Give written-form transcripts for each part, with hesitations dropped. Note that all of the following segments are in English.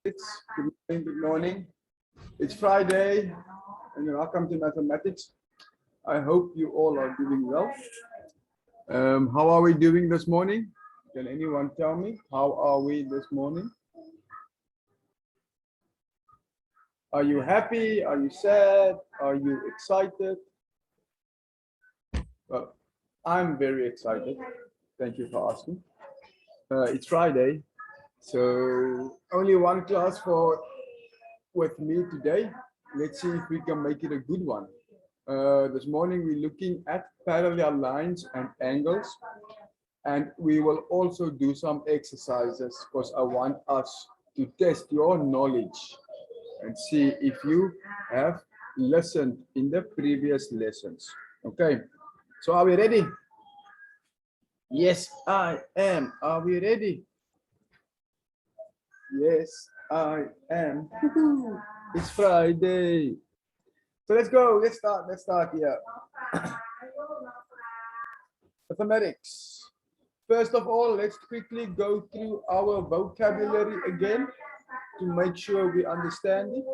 Good morning, good morning. It's Friday and welcome to mathematics. I hope you all are doing well. How are we doing this morning? Can anyone tell me how are we this morning? Are you happy? Are you sad? Are you excited? Well, I'm very excited. Thank you for asking. It's Friday, so only one class with me today. Let's see if we can make it a good one. This morning we're looking at parallel lines and angles, and we will also do some exercises because I want us to test your knowledge and see if you have listened in the previous lessons. Okay, so are we ready? Yes, I am. Are we ready? Yes, I am. It's Friday. So let's go. Let's start here. Mathematics. First of all, let's quickly go through our vocabulary again to make sure we understand it.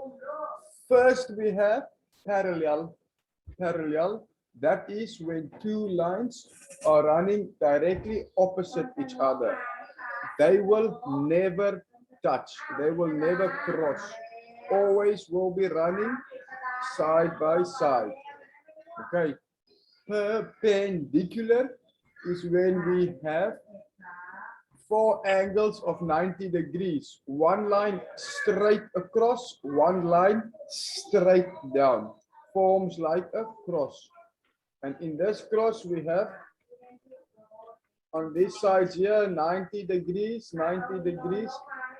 First, we have parallel. Parallel, that is when two lines are running directly opposite each other. They will never touch. They will never cross. Always will be running side by side. Okay. Perpendicular is when we have four angles of 90 degrees. One line straight across, one line straight down. Forms like a cross. And in this cross we have on this side here 90 degrees, 90 degrees.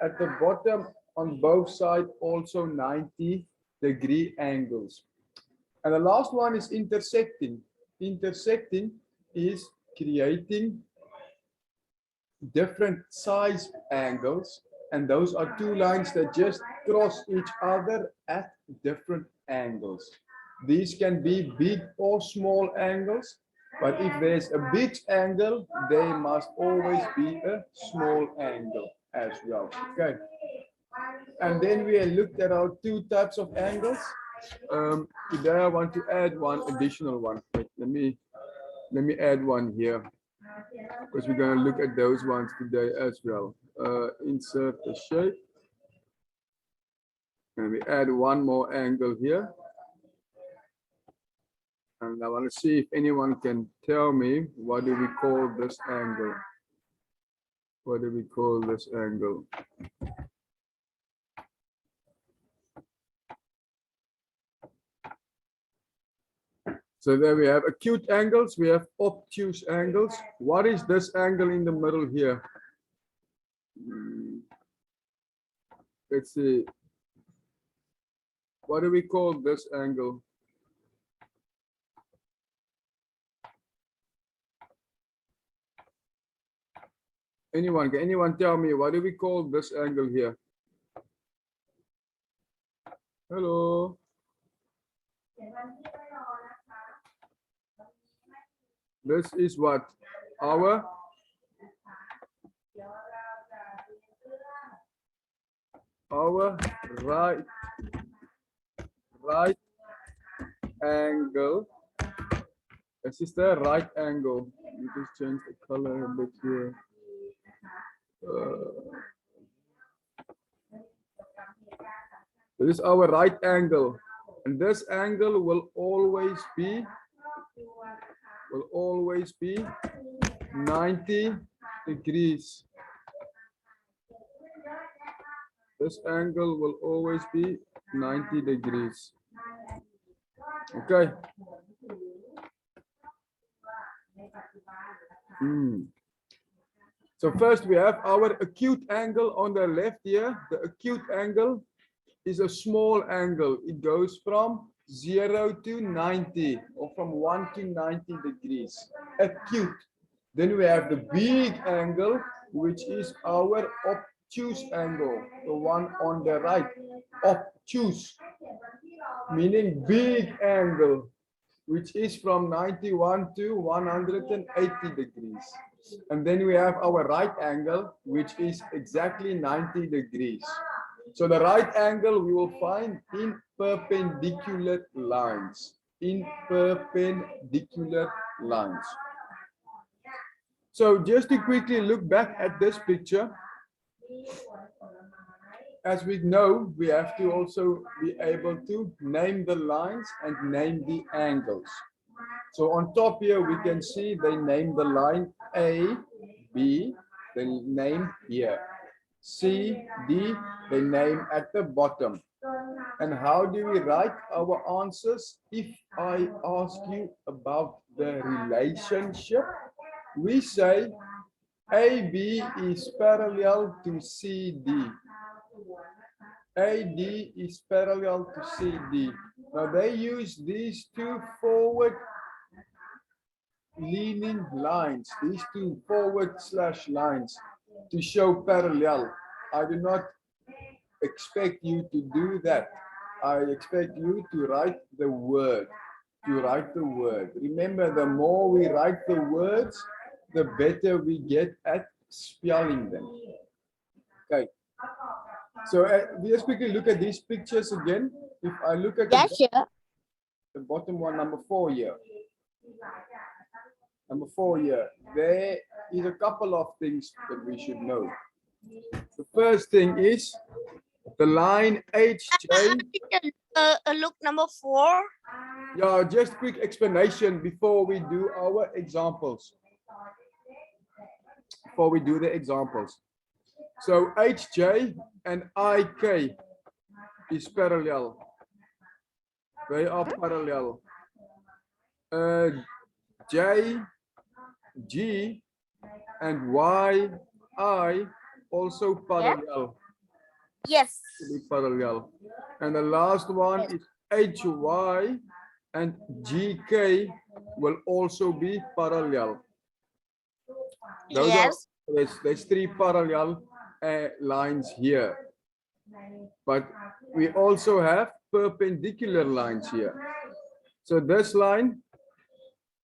At the bottom on both sides also 90-degree angles. And the last one is intersecting. Intersecting is creating different size angles, and those are two lines that just cross each other at different angles. These can be big or small angles, but if there's a big angle, there must always be a small angle as well. Okay. And then we looked at our two types of angles. Today I want to add one additional one. Wait, let me add one here, because we're going to look at those ones today as well. Insert the shape, and we add one more angle here. And I want to see if anyone can tell me, what do we call this angle? What do we call this angle? So there we have acute angles, we have obtuse angles. What is this angle in the middle here? Let's see. What do we call this angle? Anyone, can anyone tell me, what do we call this angle here? Hello. This is what? Our right angle. This is the right angle. Let me just change the color a bit here. This is our right angle, and this angle will always be 90 degrees. This angle will always be 90 degrees. Okay. So first we have our acute angle on the left here. The acute angle is a small angle. It goes from 0 to 90, or from 1 to 90 degrees. Acute. Then we have the big angle, which is our obtuse angle, the one on the right. Obtuse, meaning big angle, which is from 91 to 180 degrees. And then we have our right angle, which is exactly 90 degrees. So the right angle we will find in perpendicular lines. In perpendicular lines. So just to quickly look back at this picture, as we know, we have to also be able to name the lines and name the angles. So on top here, we can see they name the line A, B, they name here. C, D, they name at the bottom. And how do we write our answers? If I ask you about the relationship, we say AB is parallel to CD. AD is parallel to CD. Now they use these two forward leaning lines, these two forward slash lines to show parallel. I do not expect you to do that. I expect you to write the word. Remember, the more we write the words, the better we get at spelling them. Okay. So we just quickly look at these pictures again. If I look at the bottom one, number 4 here. Number 4 here. There is a couple of things that we should know. The first thing is the line HJ. Look number 4. Yeah, just quick explanation before we do our examples. Before we do the examples. So HJ and IK is parallel. They are parallel. J, G, and Y, I also parallel. Yes. Parallel. And the last one is HY and GK will also be parallel. Those there's 3 parallel lines here. But we also have perpendicular lines here. So this line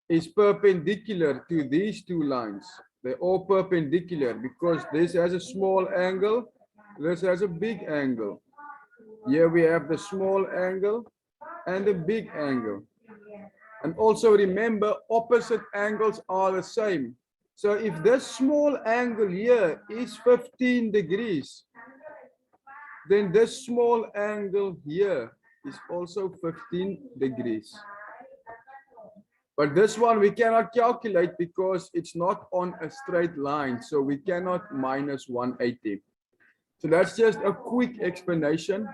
is perpendicular to these 2 lines. They're all perpendicular because this has a small angle, this has a big angle. Here we have the small angle and the big angle. And also remember, opposite angles are the same. So if this small angle here is 15 degrees, then this small angle here is also 15 degrees. But this one we cannot calculate because it's not on a straight line. So we cannot minus 180. So that's just a quick explanation.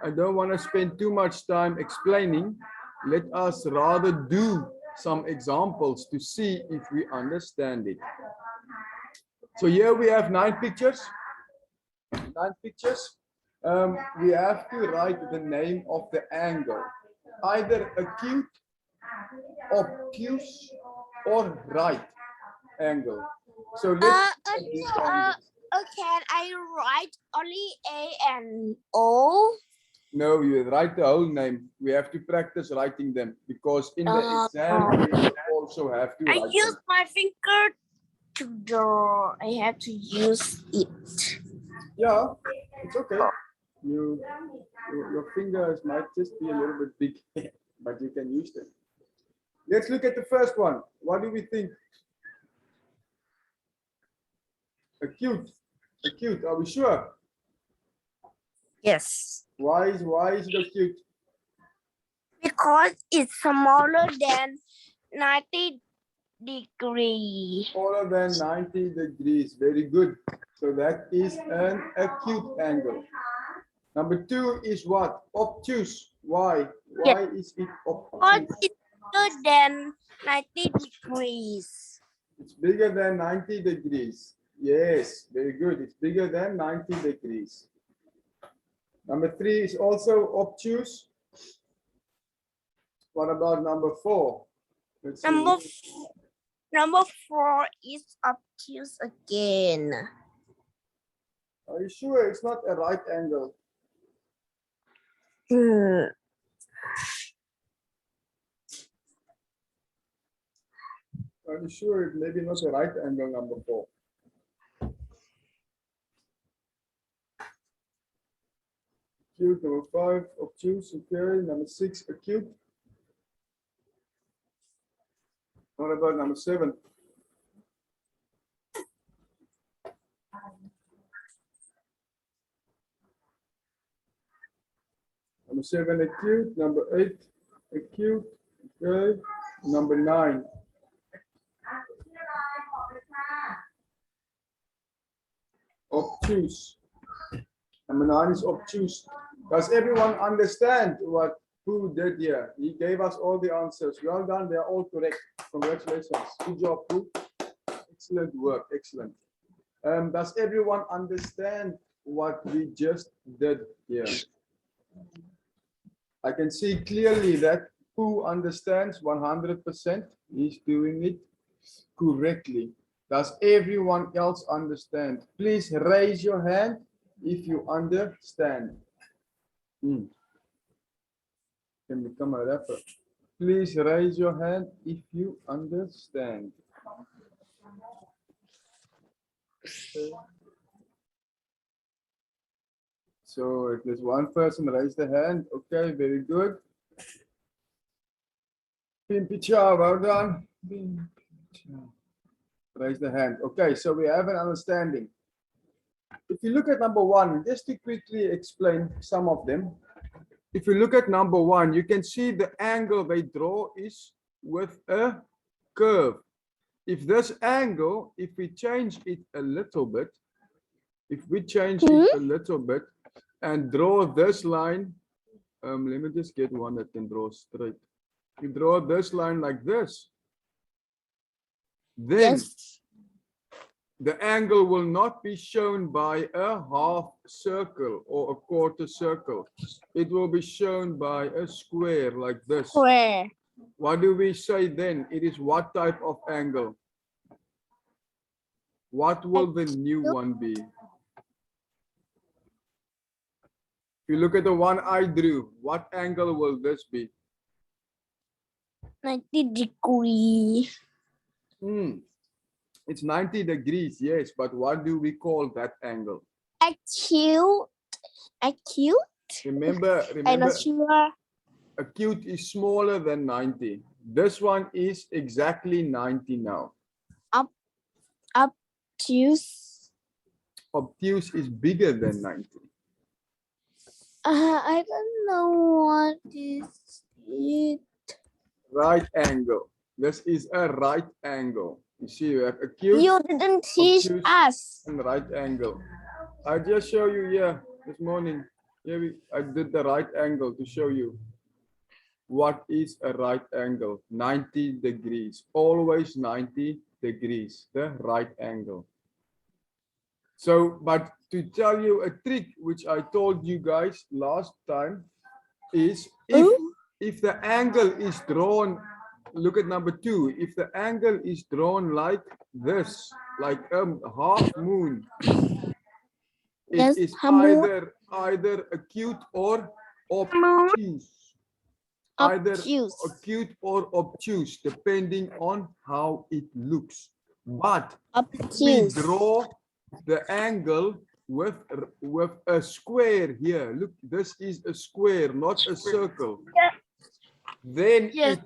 I don't want to spend too much time explaining. Let us rather do some examples to see if we understand it. So here we have 9 pictures. 9 pictures. We have to write the name of the angle. Either acute, obtuse, or right angle. So let's can I write only A and O? No, you write the whole name. We have to practice writing them because in the exam we also have to write I use them. my finger to draw. I have to use it. Yeah, it's okay. Your fingers might just be a little bit big, but you can use them. Let's look at the first one. What do we think? Acute. Acute. Are we sure? Yes. Why is it acute? Because it's smaller than 90 degrees. Smaller than 90 degrees. Very good. So that is an acute angle. Number 2 is what? Obtuse. Why? Why is it obtuse? It's bigger than 90 degrees. It's bigger than 90 degrees. Yes, very good. It's bigger than 90 degrees. Number 3 is also obtuse. What about number 4? Let's see. Number 4 is obtuse again. Are you sure it's not a right angle? Are you sure it's maybe not a right angle, number 4? acute. Number 5, obtuse. Okay. Number 6, acute. What about number 7? Number 7, acute. Number 8, acute. Okay. Number 9. Obtuse. Number 9 is obtuse. Does everyone understand what Pooh did here? He gave us all the answers. Well done. They are all correct. Congratulations. Good job, Pooh. Excellent work. Excellent. Does everyone understand what we just did here? I can see clearly that Pooh understands 100%. He's doing it correctly. Does everyone else understand? Please raise your hand if you understand. Can become a rapper. Please raise your hand if you understand. Okay. So if there's one person raise the hand, okay, very good. Pimpicha, well done. Raise the hand. Okay, so we have an understanding. If you look at number 1, just to quickly explain some of them. If you look at number 1, you can see the angle they draw is with a curve. If this angle, if we change it a little bit, if we change it a little bit and draw this line, let me just get one that can draw straight. You draw this line like this, then the angle will not be shown by a half circle or a quarter circle. It will be shown by a square like this. Square. What do we say then? It is what type of angle? What will the new one be? If you look at the one I drew, what angle will this be? 90 degrees. It's 90 degrees, yes, but what do we call that angle? Acute. Acute? Remember, I'm not sure. acute is smaller than 90. This one is exactly 90 now. Obtuse. Obtuse is bigger than 90. I don't know what is it. Right angle. This is a right angle. You see, we have acute. You didn't teach obtuse, us. and right angle. I just show you here this morning. Here I did the right angle to show you what is a right angle. 90 degrees. Always 90 degrees. The right angle. So, but to tell you a trick which I told you guys last time is if the angle is drawn, look at number 2. If the angle is drawn like this, like a half moon, it is either acute or obtuse. Either acute or obtuse, depending on how it looks. But we draw the angle with a square here. Look, this is a square, not a circle. Then it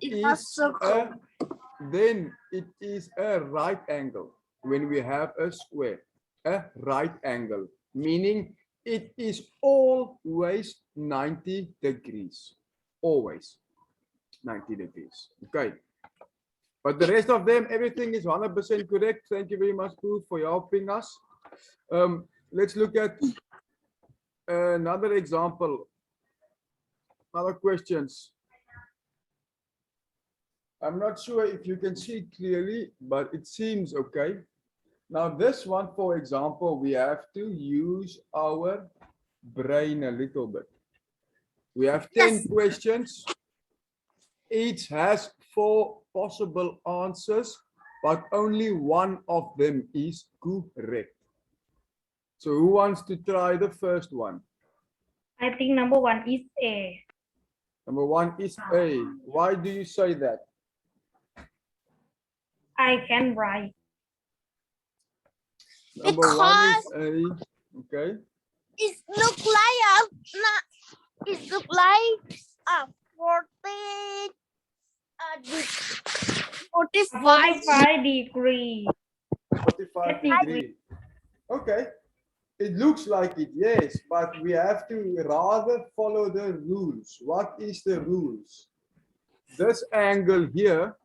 is a right angle when we have a square. A right angle, meaning it is always 90 degrees. Always 90 degrees. Okay. But the rest of them, everything is 100% correct. Thank you very much, Pooh, for helping us. Let's look at another example. Other questions. I'm not sure if you can see clearly, but it seems okay. Now this one, for example, we have to use our brain a little bit. We have 10 questions. Each has 4 possible answers, but only one of them is correct. So who wants to try the first one? I think number 1 is A. Number 1 is A. Why do you say that? I can write. Number 1 is A. Okay. It looks like 45 degree. 45 degree. Okay. It looks like it, yes, but we have to rather follow the rules. What is the rules? This angle here,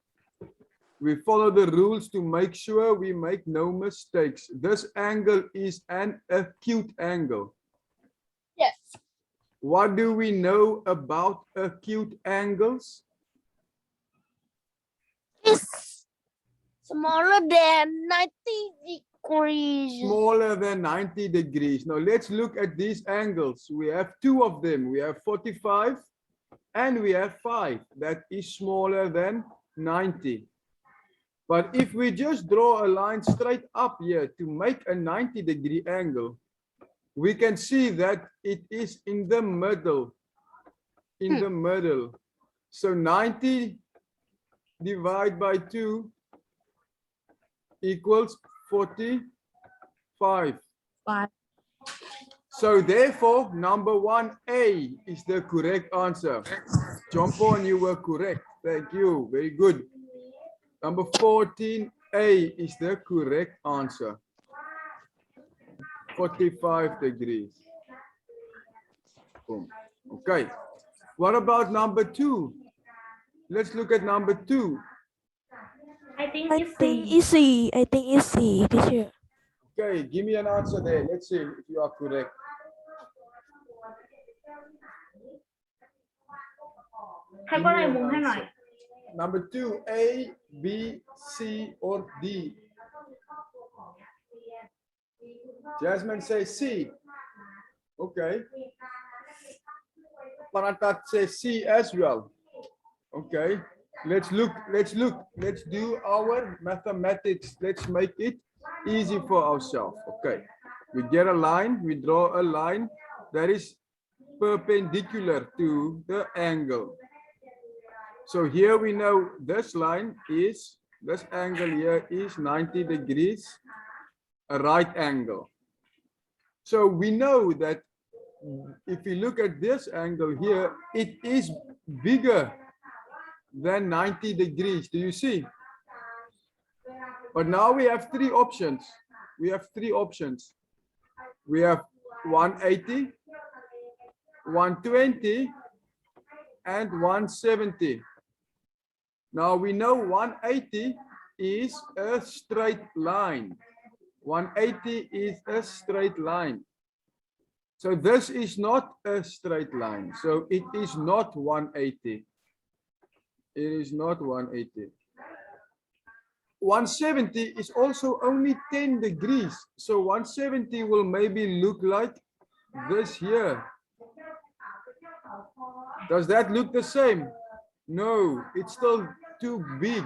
we follow the rules to make sure we make no mistakes. This angle is an acute angle. Yes. What do we know about acute angles? It's smaller than 90 degrees. Smaller than 90 degrees. Now let's look at these angles. We have two of them. We have 45 and we have 5. That is smaller than 90. But if we just draw a line straight up here to make a 90-degree angle, we can see that it is in the middle. In the middle. So 90 divided by 2 equals 45. 5. So therefore, number 1A is the correct answer. Jumpo, and you were correct. Thank you. Very good. Number 14A is the correct answer. 45 degrees. Boom. Okay. What about number 2? Let's look at number 2. I think I it's think C. it's C. I think it's C, teacher. Okay, give me an answer there. Let's see if you are correct. Thầy có này bùng hay nói. Number 2, A, B, C, or D? Jasmine says C. Okay. Panatat says C as well. Okay. Let's look. Let's do our mathematics. Let's make it easy for ourselves. Okay. We get a line. We draw a line that is perpendicular to the angle. So here we know this line is, this angle here is 90 degrees, a right angle. So we know that if you look at this angle here, it is bigger than 90 degrees. Do you see? But now we have 3 options. We have 3 options. We have 180, 120, and 170. Now we know 180 is a straight line. 180 is a straight line. So this is not a straight line. So it is not 180. It is not 180. 170 is also only 10 degrees. So 170 will maybe look like this here. Does that look the same? No, it's still too big.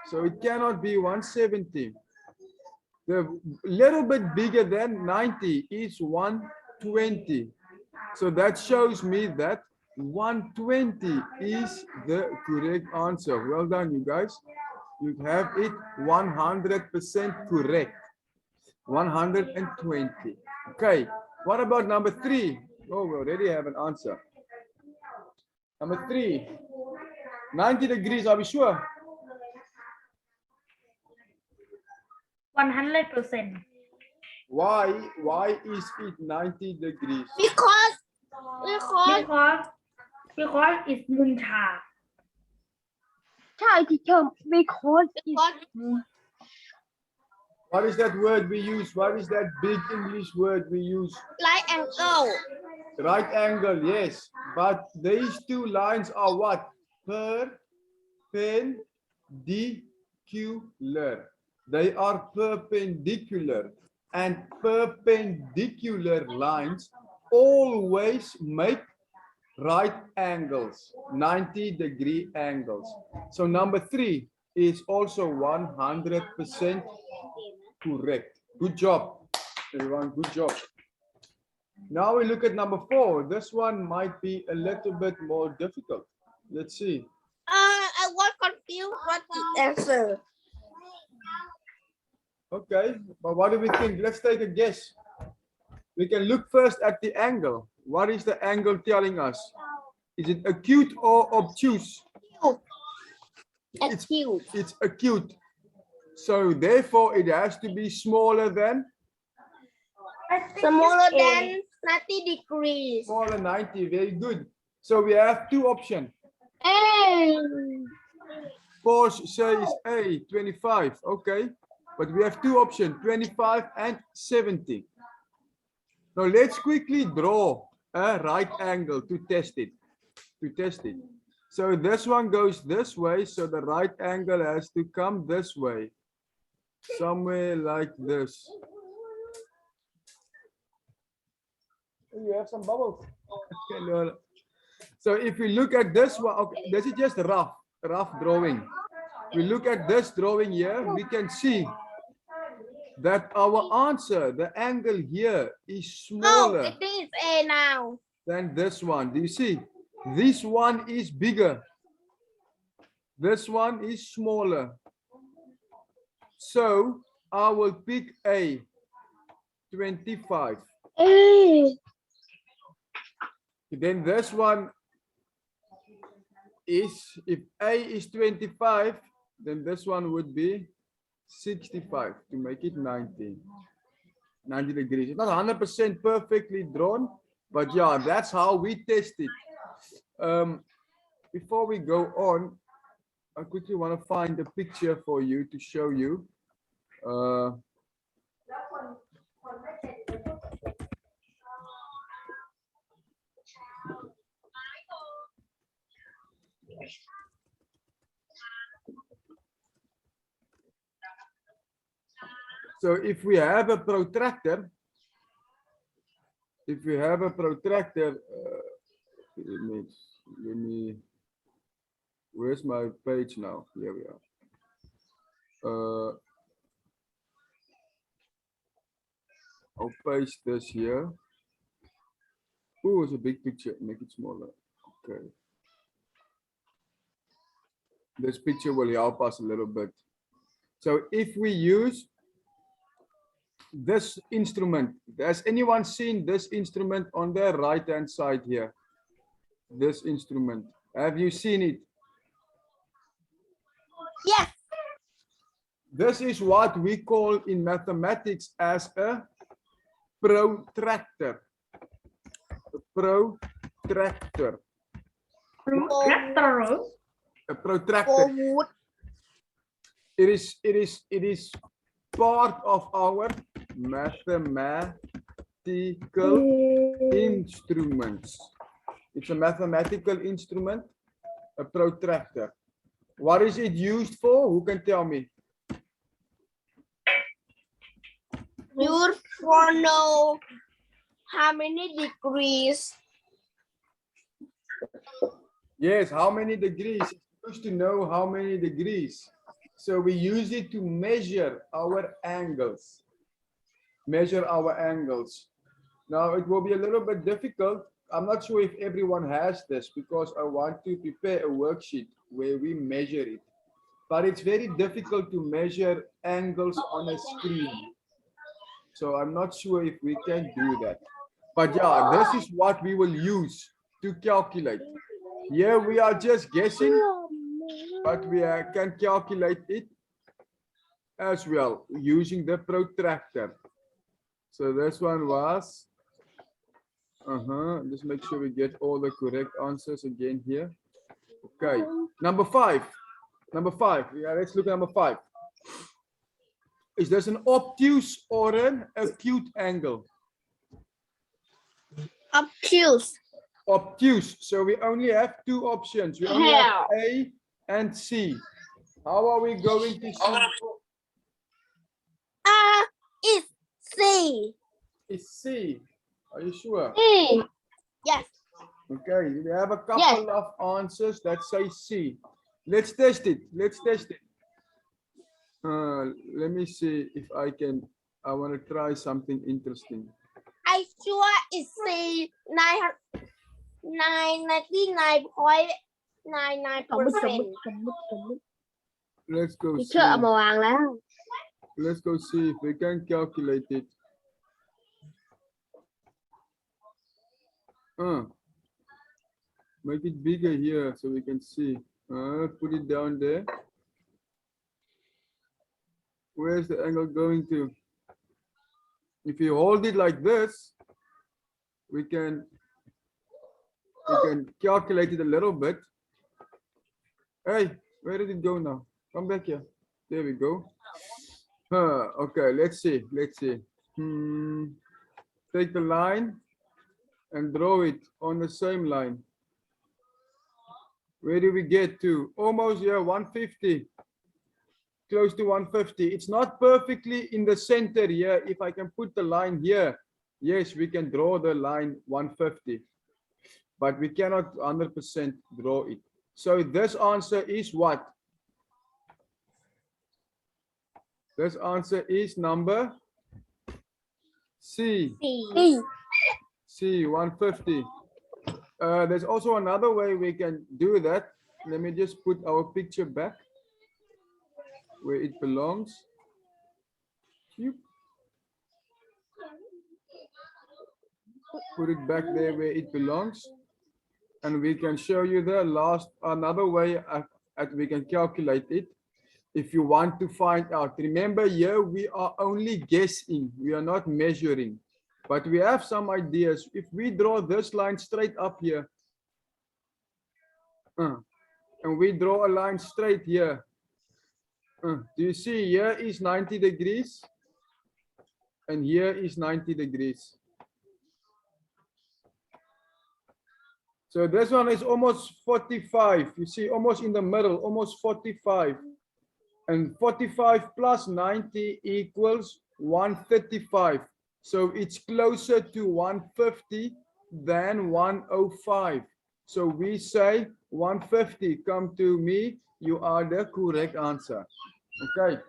So it cannot be 170. The little bit bigger than 90 is 120. So that shows me that 120 is the correct answer. Well done, you guys. You have it 100% correct. 120. Okay. What about number 3? Oh, we already have an answer. Number 3. 90 degrees, are we sure? 100%. Why is it 90 degrees? Because Because it's มุมฉาก ใช่ที่เชิญ because What is that word we use? What is that big English word we use? right angle. Right angle, yes. But these 2 lines are what? Perpendicular. They are perpendicular. And perpendicular lines always make right angles, 90-degree angles. So number 3 is also 100% correct. Good job, everyone. Good job. Now we look at number 4. This one might be a little bit more difficult. Let's see. I was confused what the answer. Okay, but what do we think? Let's take a guess. We can look first at the angle. What is the angle telling us? Is it acute or obtuse? Acute. It's acute. So therefore it has to be smaller than Smaller than 90 degrees. smaller than 90. Very good. So we have two options. Porsche says A, 25. Okay. But we have two options, 25 and 70. Now let's quickly draw a right angle to test it. So this one goes this way. So the right angle has to come this way. Somewhere like this. You have some bubbles. So if we look at this one, okay, this is just rough drawing. We look at this drawing here, we can see that our answer, the angle here, is smaller I think it's A now. than this one. Do you see? This one is bigger. This one is smaller. So I will pick A, 25. Then this one is, if A is 25, then this one would be 65 to make it 90 degrees. It's not 100% perfectly drawn, but yeah, that's how we test it. Before we go on, I quickly want to find a picture for you to show you. So if we have a protractor, let me, where's my page now? Here we are. I'll paste this here. Oh, it's a big picture. Make it smaller. Okay. This picture will help us a little bit. So if we use this instrument, has anyone seen this instrument on the right hand side here? This instrument, have you seen it? Yes. This is what we call in mathematics as a protractor. A protractor. A protractor. It is part of our mathematical instruments. It's a mathematical instrument, a protractor. What is it used for? Who can tell me? Used for know how many degrees. Yes, how many degrees? It's used to know how many degrees. So we use it to measure our angles. Now it will be a little bit difficult. I'm not sure if everyone has this because I want to prepare a worksheet where we measure it. But it's very difficult to measure angles on a screen. So I'm not sure if we can do that. But yeah, this is what we will use to calculate. Here we are just guessing, but we can calculate it as well using the protractor. So this one was, just make sure we get all the correct answers again here. Okay, number five. Yeah, let's look at number 5. Is this an obtuse or an acute angle? Obtuse. Obtuse. So we only have two options. We only have A and C. How are we going to see? It's C. It's C. Are you sure? Yes. Okay, we have a couple of answers that say C. Let's test it. Let me see if I can. I want to try something interesting. I sure it's C. 99.99%. Let's go see. Let's go see if we can calculate it. Make it bigger here so we can see. Put it down there. Where's the angle going to? If you hold it like this, we can calculate it a little bit. Hey, where did it go now? Come back here. There we go. Okay, let's see. Take the line and draw it on the same line. Where do we get to? Almost here, 150. Close to 150. It's not perfectly in the center here. If I can put the line here, yes, we can draw the line 150. But we cannot 100% draw it. So this answer is what? This answer is number C. C, 150. There's also another way we can do that. Let me just put our picture back where it belongs. Put it back there where it belongs. And we can show you the another way that we can calculate it. If you want to find out, remember here we are only guessing, we are not measuring, but we have some ideas. If we draw this line straight up here, and we draw a line straight here, do you see here is 90 degrees and here is 90 degrees. So this one is almost 45. You see, almost in the middle, almost 45. And 45 plus 90 equals 135. So it's closer to 150 than 105. So we say 150. Come to me. You are the correct answer. Okay.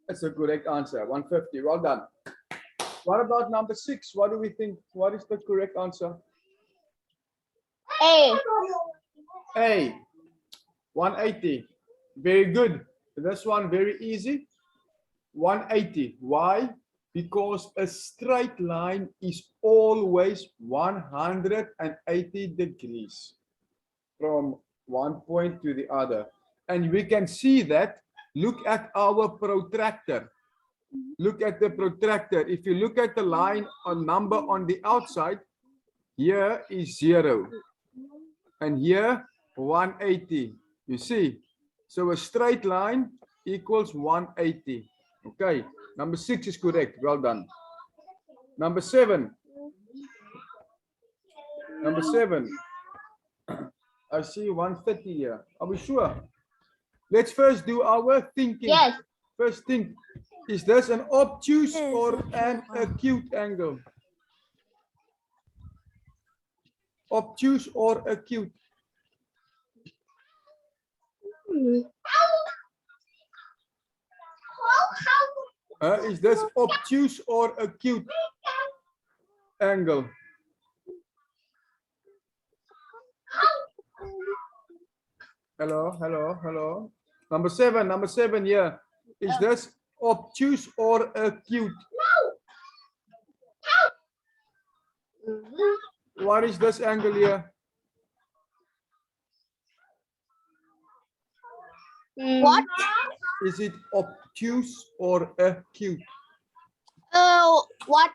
That's a correct answer. 150. Well done. What about number 6? What do we think? What is the correct answer? A. A. 180. Very good. This one very easy. 180. Why? Because a straight line is always 180 degrees from one point to the other. And we can see that. Look at our protractor. Look at the protractor. If you look at the line or number on the outside, here is 0. And here 180. You see? So a straight line equals 180. Okay, number 6 is correct. Well done. Number 7. Number 7. I see 130 here. Are we sure? Let's first do our thinking. Yes. First think, is this an obtuse or an acute angle? Obtuse or acute? Is this obtuse or acute angle? Hello. Number 7 here. Is this obtuse or acute? What is this angle here? What? Is it obtuse or acute? What?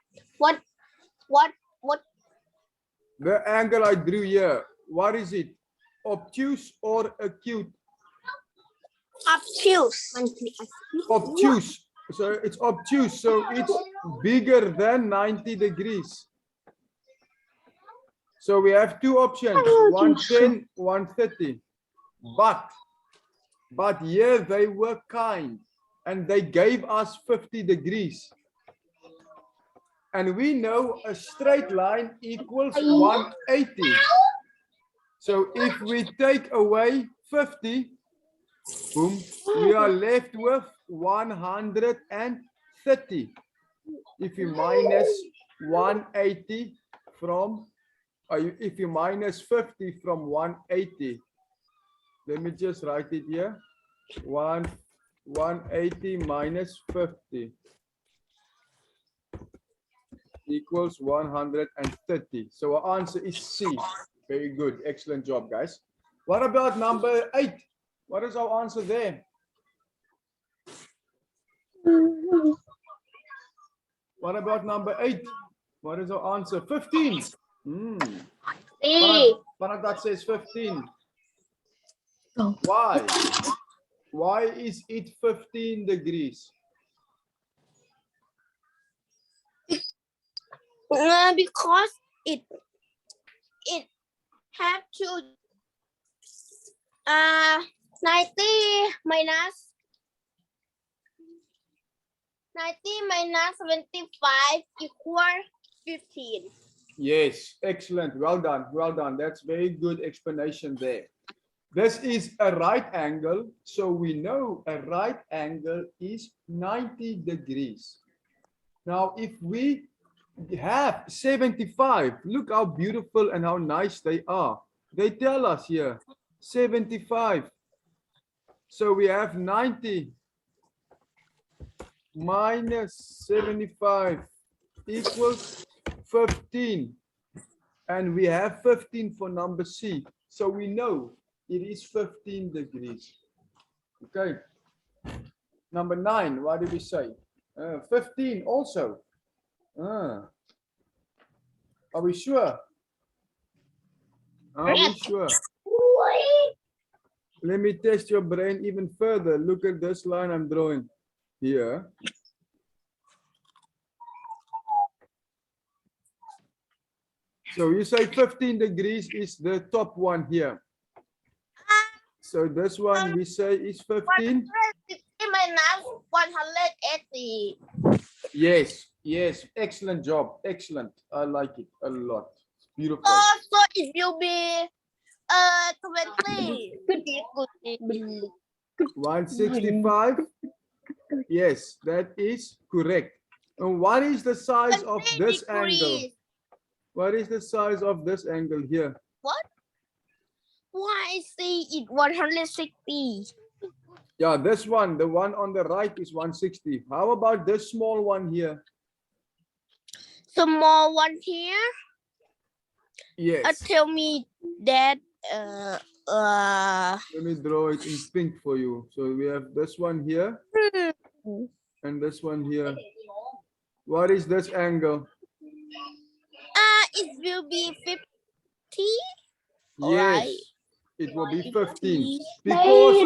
The angle I drew here, what is it? Obtuse or acute? Obtuse. Obtuse. So it's obtuse, so it's bigger than 90 degrees. So we have two options, 110, 130. But here they were kind and they gave us 50 degrees. And we know a straight line equals 180. So if we take away 50, boom, we are left with 130. If you minus 180 from, if you minus 50 from 180, let me just write it here. 180 minus 50 equals 130. So our answer is C. Very good. Excellent job, guys. What about number 8? What is our answer there? What about number 8? What is our answer? 15. C. Panagat says 15. Oh. Why? Why is it 15 degrees? Because it have to 90 minus 75 equal 15. Yes, excellent. Well done. Well done. That's very good explanation there. This is a right angle, so we know a right angle is 90 degrees. Now, if we have 75, look how beautiful and how nice they are. They tell us here 75. So we have 90 minus 75 equals 15. And we have 15 for number C. So we know it is 15 degrees. Okay. Number 9, what did we say? 15 also. Are we sure? Are we sure? Let me test your brain even further. Look at this line I'm drawing here. So you say 15 degrees is the top one here. So this one we say is 15. Minus 180. Yes, yes, excellent job, excellent. I like it a lot. It's beautiful. So it will be 20. 165. Yes, that is correct. And what is the size of this angle? What is the size of this angle here? What? Why I see it 160? Yeah, this one, the one on the right is 160. How about this small one here? Small one here. Yes. Tell me that Let me draw it in pink for you. So we have this one here and this one here. What is this angle? it will be 50. Yes, Right. it will be 15 because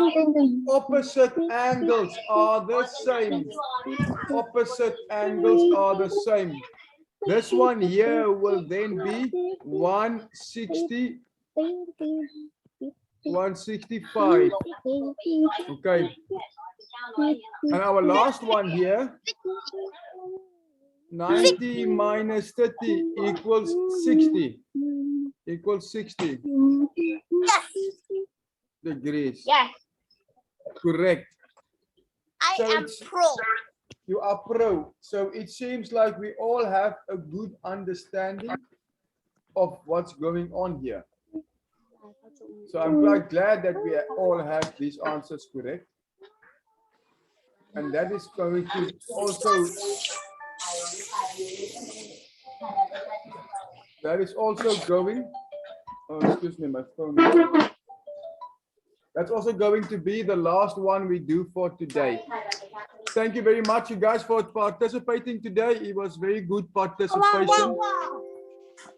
opposite angles are the same. Opposite angles are the same. This one here will then be 160, 165. Okay. And our last one here, 90 minus 30 equals 60. Equals 60 Yes. degrees. Yes. Correct. I So am pro. You are pro. So it seems like we all have a good understanding of what's going on here. So I'm quite glad that we all have these answers correct. And that is going to also going, oh, excuse me, my phone. That's also going to be the last one we do for today. Thank you very much, you guys, for participating today. It was very good participation.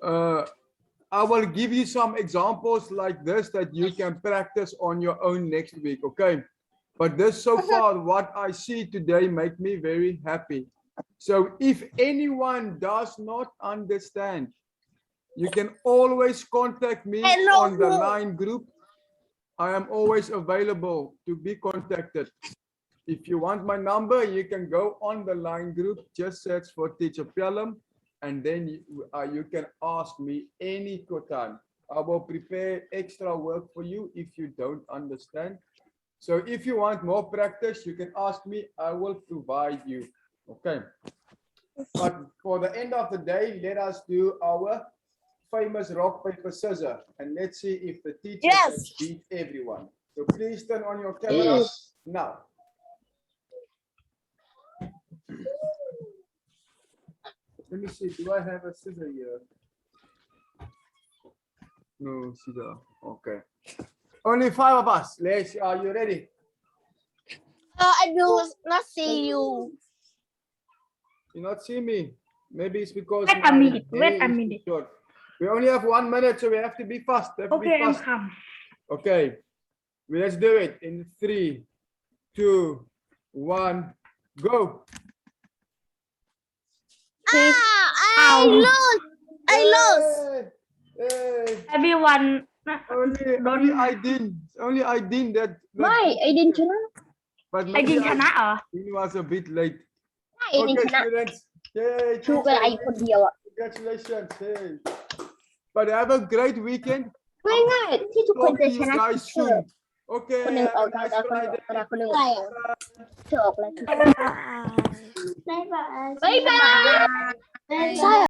I will give you some examples like this that you can practice on your own next week, okay? But this so far, what I see today make me very happy. So if anyone does not understand, you can always contact me on the line group. I am always available to be contacted. If you want my number, you can go on the line group, just search for Teacher Pelham, and then you can ask me any time. I will prepare extra work for you if you don't understand. So if you want more practice, you can ask me, I will provide you. Okay. But for the end of the day, let us do our famous rock, paper, scissors. And let's see if the teacher can beat everyone. So please turn on your cameras now. Let me see, do I have a scissor here? No scissor. Okay. Only 5 of us. Are you ready? I will not see you. You not see me? Maybe it's because Wait a my minute, hair wait a is too minute. short. We only have 1 minute, so we have to be fast. Okay, I'm come. Okay, let's do it in 3, 2, 1, go. I lose. I lose. Hey, Everyone only I didn't that. ไม่ไอดินชนะ But ไอดินชนะเหรอ It was a bit late. ไม่ไอดิน Okay, ชนะ students. Yay, ชูเป็นไอคนเดียวอ่ะ congratulations. Hey. But have a great weekend. ง่ายๆที่ทุกคน Talk จะ to ช you นะ guys เชื่อ soon. Okay. คนหนึ่ง have อ a อก nice คนหนึ่ง Friday. คนหนึ่งเชื่อออกแล้ว บ๊ายบาย บ๊ายบาย